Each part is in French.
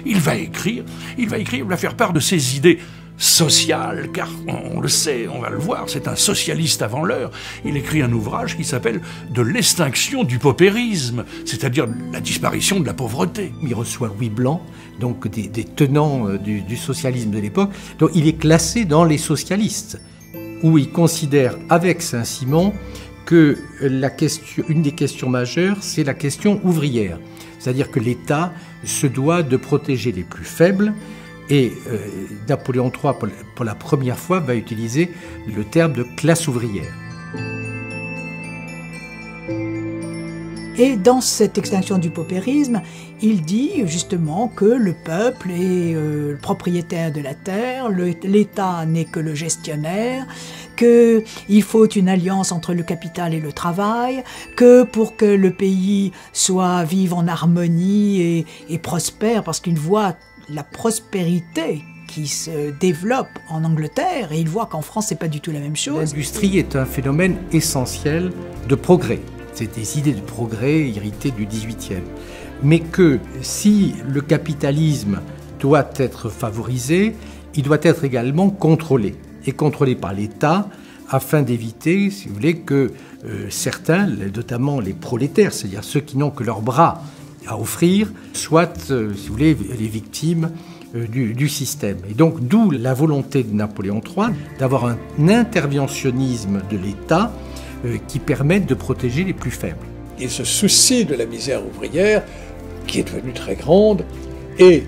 Il va écrire, il va faire part de ses idées sociales, car on le sait, on va le voir, c'est un socialiste avant l'heure. Il écrit un ouvrage qui s'appelle « De l'extinction du paupérisme », c'est-à-dire la disparition de la pauvreté. Il reçoit Louis Blanc, donc des tenants du socialisme de l'époque. Donc il est classé dans les socialistes, où il considère avec Saint-Simon que une des questions majeures, c'est la question ouvrière. C'est-à-dire que l'État se doit de protéger les plus faibles. Et Napoléon III, pour la première fois, va utiliser le terme de classe ouvrière. Et dans cette extinction du paupérisme, il dit justement que le peuple est le propriétaire de la terre, l'État n'est que le gestionnaire, qu'il faut une alliance entre le capital et le travail, que pour que le pays vive en harmonie et prospère, parce qu'il voit la prospérité qui se développe en Angleterre, et il voit qu'en France, c'est pas du tout la même chose. L'industrie est un phénomène essentiel de progrès. C'est des idées de progrès héritées du XVIIIe. Mais que si le capitalisme doit être favorisé, il doit être également contrôlé. Et contrôlé par l'État, afin d'éviter, si vous voulez, que certains, notamment les prolétaires, c'est-à-dire ceux qui n'ont que leurs bras à offrir, soient, si vous voulez, les victimes du système. Et donc, d'où la volonté de Napoléon III d'avoir un interventionnisme de l'État qui permette de protéger les plus faibles. Il se soucie de la misère ouvrière, qui est devenue très grande, et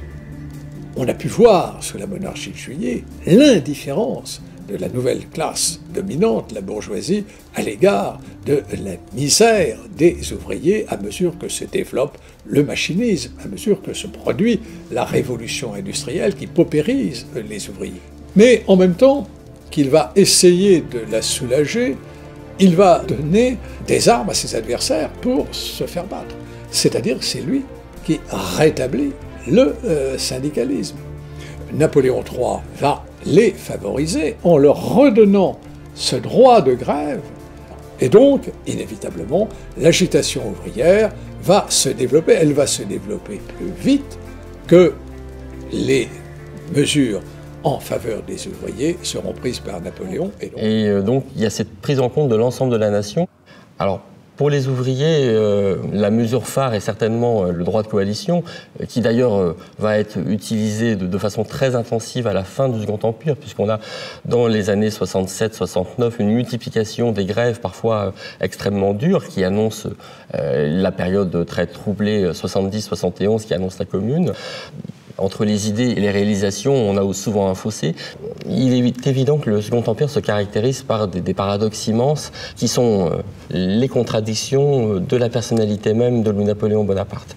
on a pu voir, sous la monarchie de Juillet, l'indifférence de la nouvelle classe dominante, la bourgeoisie, à l'égard de la misère des ouvriers à mesure que se développe le machinisme, à mesure que se produit la révolution industrielle qui paupérise les ouvriers. Mais en même temps qu'il va essayer de la soulager, il va donner des armes à ses adversaires pour se faire battre. C'est-à-dire que c'est lui qui rétablit le syndicalisme. Napoléon III va les favoriser en leur redonnant ce droit de grève. Et donc, inévitablement, l'agitation ouvrière va se développer. Elle va se développer plus vite que les mesures en faveur des ouvriers seront prises par Napoléon. Et donc, il y a cette prise en compte de l'ensemble de la nation. Alors, pour les ouvriers, la mesure phare est certainement le droit de coalition, qui d'ailleurs va être utilisé de façon très intensive à la fin du Second Empire, puisqu'on a dans les années 67-69 une multiplication des grèves parfois extrêmement dures, qui annoncent la période très troublée 70-71, qui annonce la Commune. Entre les idées et les réalisations, on a souvent un fossé. Il est évident que le Second Empire se caractérise par des paradoxes immenses qui sont les contradictions de la personnalité même de Louis-Napoléon Bonaparte.